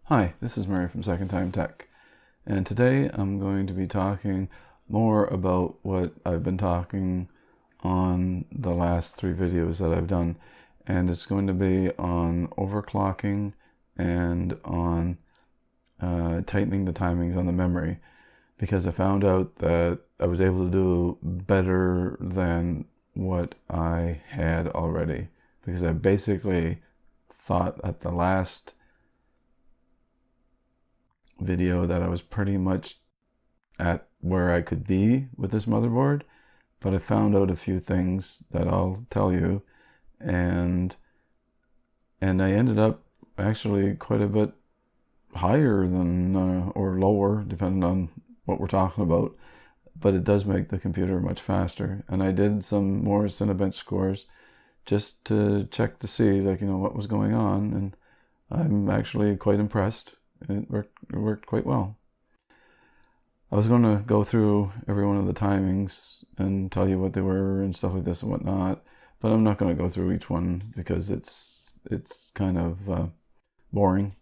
Hi, this is Murray from Second Time Tech, and today I'm going to be talking more about what I've been talking on the last 3 videos that I've done, and it's going to be on overclocking and on tightening the timings on the memory, because I found out that I was able to do better than what I had already, because I basically thought at the last video that I was pretty much at where I could be with this motherboard, but I found out a few things that I'll tell you, and I ended up actually quite a bit higher than or lower, depending on what we're talking about, but it does make the computer much faster. And I did some more Cinebench scores just to check to see, like, what was going on, and I'm actually quite impressed. It worked quite well. I was going to go through every one of the timings and tell you what they were and stuff like this and whatnot, but I'm not going to go through each one because it's kind of boring.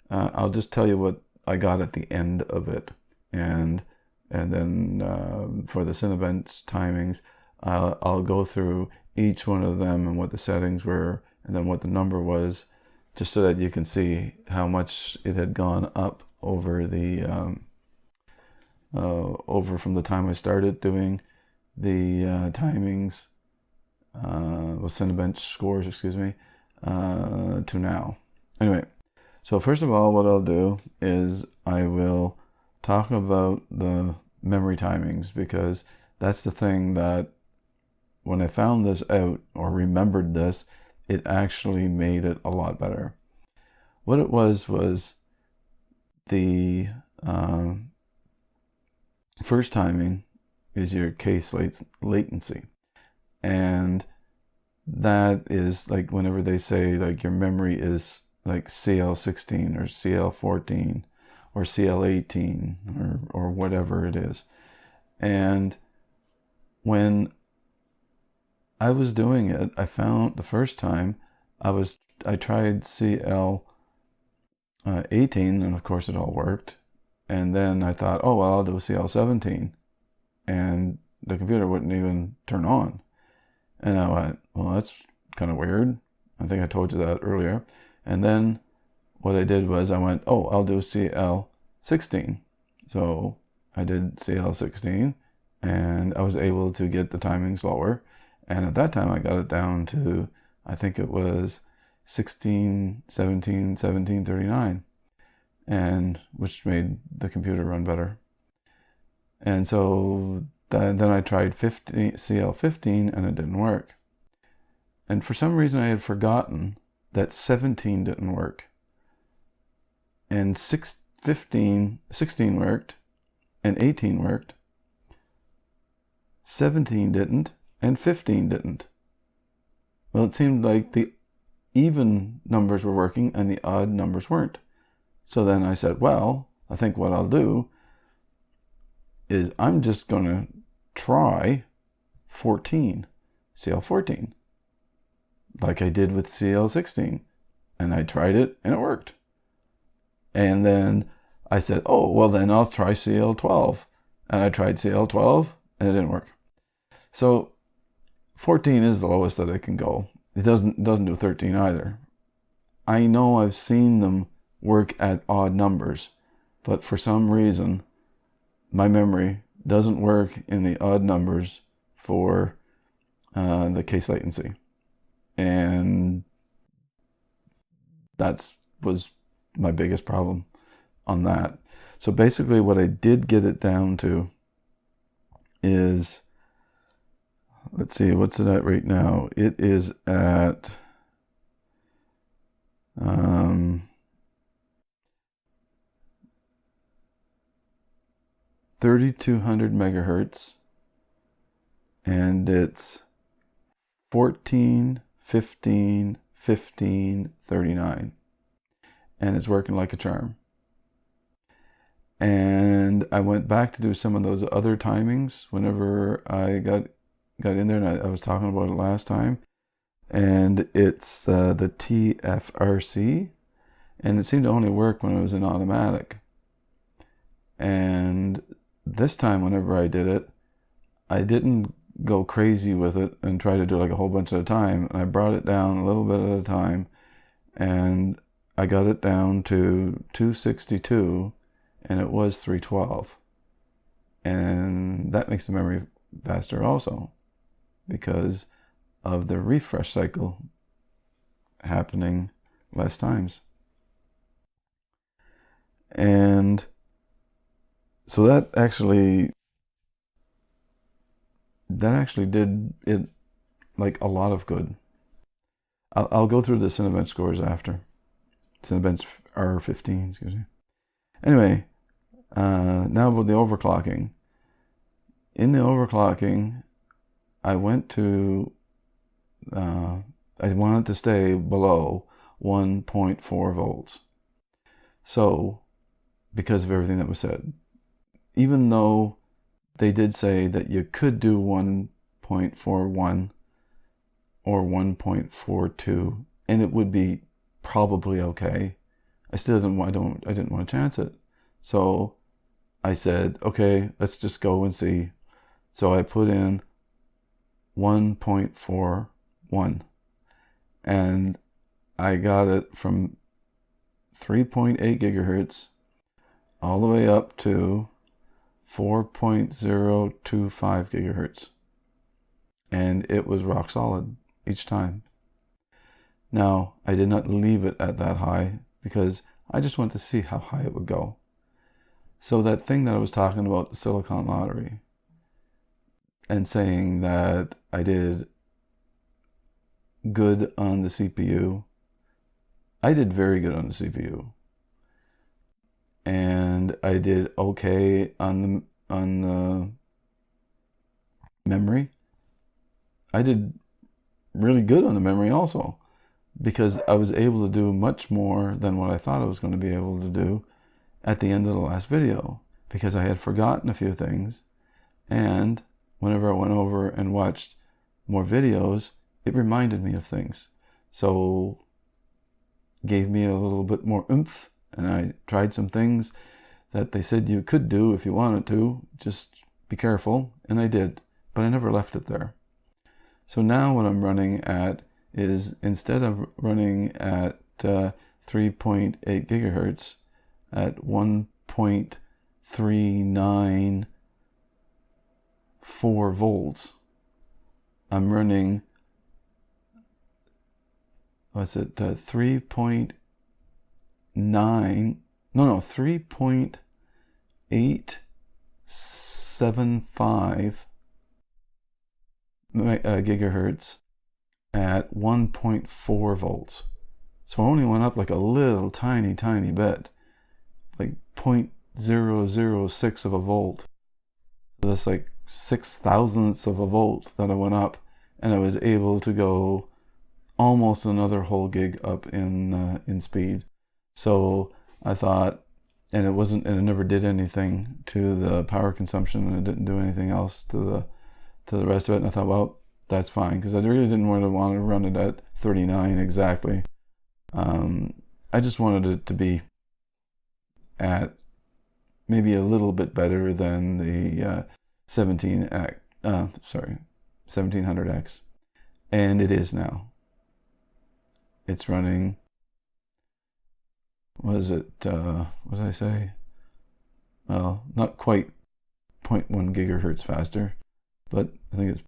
I'll just tell you what I got at the end of it, and then for the Cinebench timings, I'll go through each one of them and what the settings were, and then what the number was, just so that you can see how much it had gone up over the over from the time I started doing the timings with Cinebench scores, excuse me, to now. Anyway, so first of all, what I'll do is I will talk about the memory timings, because that's the thing that when I found this out or remembered this, it actually made it a lot better. What it was the first timing is your case latency, and that is like whenever they say like your memory is like CL16 or CL14 or CL18 or whatever it is. And when I was doing it, I found the first time I tried CL18, and of course it all worked. And then I thought, oh well, I'll do CL17, and the computer wouldn't even turn on. And I went, well, that's kind of weird. I think I told you that earlier. And then what I did was I went, oh, I'll do CL16. So I did CL16, and I was able to get the timings lower. And at that time I got it down to, I think it was 16, 17, 1739, and which made the computer run better. And so then I tried CL15 and it didn't work. And for some reason I had forgotten that 17 didn't work. And 16 worked, and 18 worked. 17 didn't, and 15 didn't. Well, it seemed like the even numbers were working and the odd numbers weren't. So then I said, well, I think what I'll do is I'm just going to try 14, CL14, like I did with CL16. And I tried it and it worked. And then I said, oh, well then I'll try CL12. And I tried CL12 and it didn't work. So 14 is the lowest that it can go. It doesn't do 13 either. I know I've seen them work at odd numbers, but for some reason my memory doesn't work in the odd numbers for the case latency, and that was my biggest problem on that. So basically what I did get it down to is, let's see, what's it at right now? It is at 3200 megahertz, and it's 14, 15, 15, 39, and it's working like a charm. And I went back to do some of those other timings whenever I got in there, and I was talking about it last time, and it's the TFRC, And it seemed to only work when it was in automatic. And this time, whenever I did it, I didn't go crazy with it and try to do like a whole bunch at a time. And I brought it down a little bit at a time, and I got it down to 262, and it was 312. And that makes the memory faster also, because of the refresh cycle happening less times. And so that actually did it like a lot of good. I'll go through the Cinebench scores after. Cinebench R15, excuse me. Anyway, now about the overclocking. In the overclocking, I went to, I wanted to stay below 1.4 volts. So, because of everything that was said, even though they did say that you could do 1.41 or 1.42, and it would be probably okay, I didn't want to chance it. So I said, okay, let's just go and see. So I put in 1.41, and I got it from 3.8 gigahertz all the way up to 4.025 gigahertz. And it was rock solid each time. Now, I did not leave it at that high because I just wanted to see how high it would go. So that thing that I was talking about, the Silicon Lottery, and saying that I did good on the CPU, I did very good on the CPU. And I did okay on the memory. I did really good on the memory also, because I was able to do much more than what I thought I was going to be able to do at the end of the last video, because I had forgotten a few things, and whenever I went over and watched more videos, it reminded me of things. So gave me a little bit more oomph, and I tried some things that they said you could do if you wanted to, just be careful, and I did, but I never left it there. So now what I'm running at is, instead of running at 3.8 gigahertz at 1.394 volts, I'm running, what's it, 3.875 gigahertz at 1.4 volts. So I only went up like a little tiny bit, like 0.006 of a volt. So that's like 6,000ths of a volt that I went up, and I was able to go almost another whole gig up in speed. So I thought, and it never did anything to the power consumption, and it didn't do anything else to the rest of it. And I thought, well, that's fine, because I really didn't want to run it at 39 exactly. I just wanted it to be at maybe a little bit better than the 1700X, and it is now. It's running, what did I say? Well, not quite 0.1 gigahertz faster, but I think it's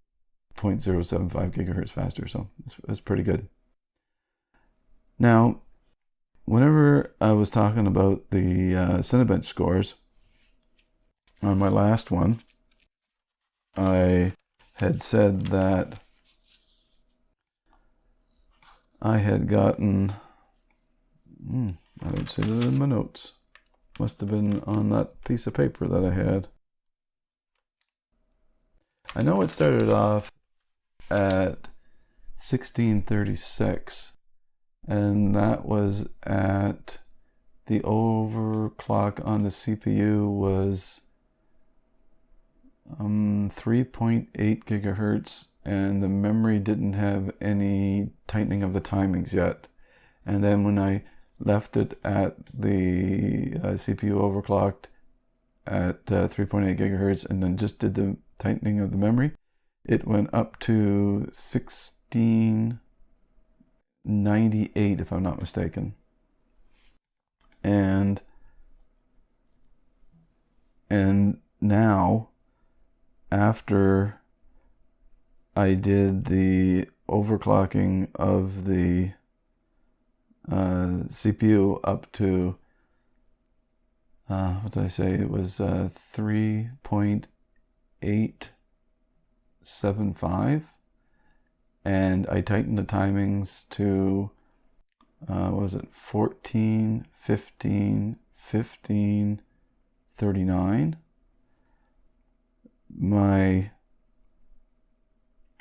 0.075 gigahertz faster, so it's pretty good. Now, whenever I was talking about the Cinebench scores on my last one, I had said that I had gotten, I don't see it in my notes. Must have been on that piece of paper that I had. I know it started off at 1636, and that was at the overclock on the CPU was 3.8 gigahertz, and the memory didn't have any tightening of the timings yet. And then when I left it at the CPU overclocked at 3.8 gigahertz and then just did the tightening of the memory, it went up to 1698 if I'm not mistaken. And now, after I did the overclocking of the CPU up to what did I say? It was 3.875, and I tightened the timings to what was it? 14, 15, 15, 39. My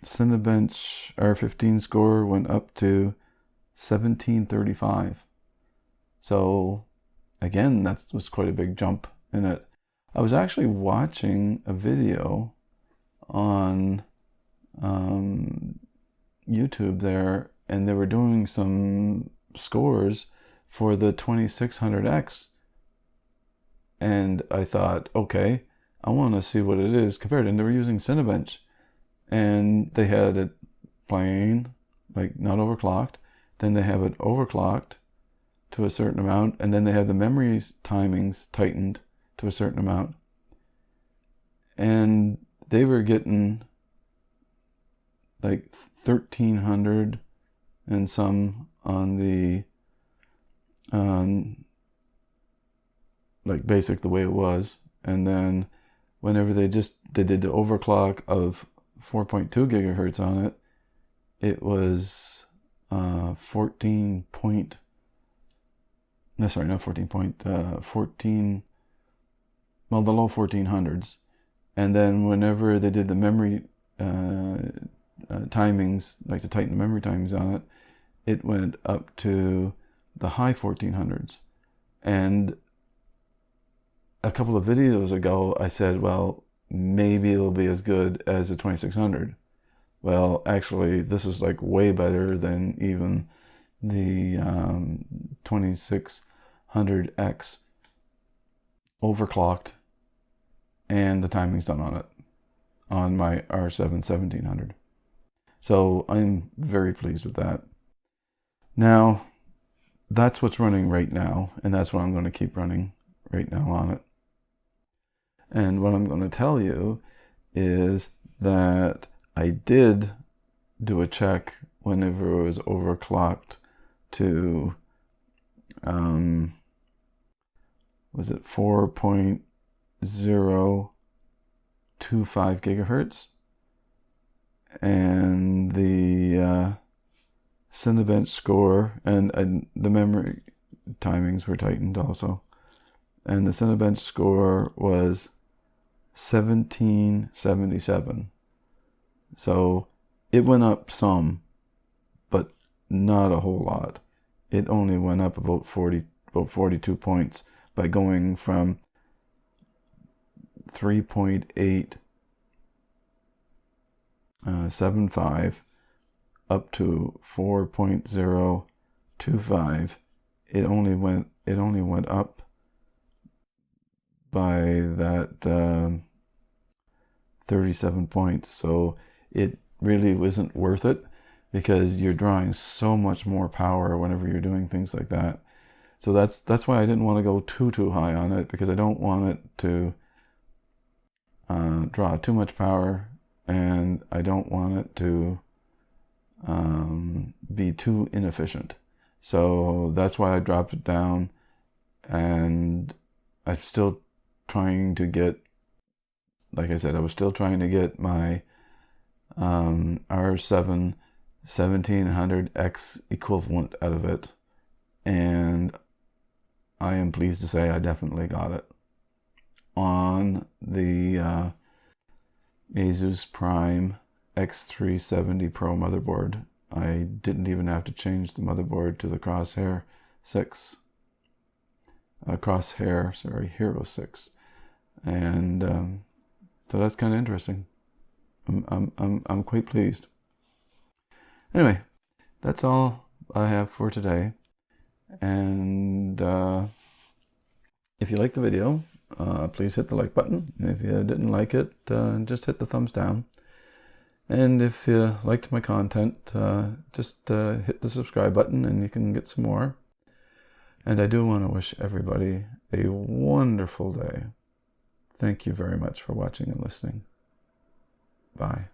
Cinebench R15 score went up to 1735. So again, that was quite a big jump in it. I was actually watching a video on YouTube there, and they were doing some scores for the 2600X, and I thought, okay, I want to see what it is compared, and they were using Cinebench, and they had it plain, like not overclocked, then they have it overclocked to a certain amount, and then they have the memory timings tightened to a certain amount, and they were getting like 1300 and some on the like basic the way it was, and then whenever they did the overclock of 4.2 gigahertz on it, it was 14 point, no sorry, not 14 point, 14, well, the low 1400s. And then whenever they did the memory timings, like to tighten the memory timings on it, it went up to the high 1400s. And a couple of videos ago, I said, well, maybe it'll be as good as the 2600. Well, actually, this is like way better than even the 2600X overclocked, and the timing's done on it, on my R7 1700. So I'm very pleased with that. Now, that's what's running right now, and that's what I'm going to keep running right now on it. And what I'm going to tell you is that I did do a check whenever it was overclocked to, was it 4.025 gigahertz? And the Cinebench score and the memory timings were tightened also. And the Cinebench score was 1777. So it went up some, but not a whole lot. It only went up about 42 points by going from 3.875 up to 4.025. It only went up by that 37 points. So it really wasn't worth it, because you're drawing so much more power whenever you're doing things like that. So that's why I didn't want to go too high on it, because I don't want it to draw too much power, and I don't want it to be too inefficient. So that's why I dropped it down, and I'm still trying to get, like I said, I was still trying to get my R7 1700X equivalent out of it, and I am pleased to say I definitely got it on the Asus Prime X370 Pro motherboard. I didn't even have to change the motherboard to the Crosshair Hero 6, and so that's kind of interesting. I'm quite pleased. Anyway, that's all I have for today, And if you like the video, please hit the like button. And if you didn't like it, just hit the thumbs down. And if you liked my content, just hit the subscribe button and you can get some more. And I do want to wish everybody a wonderful day. Thank you very much for watching and listening. Bye.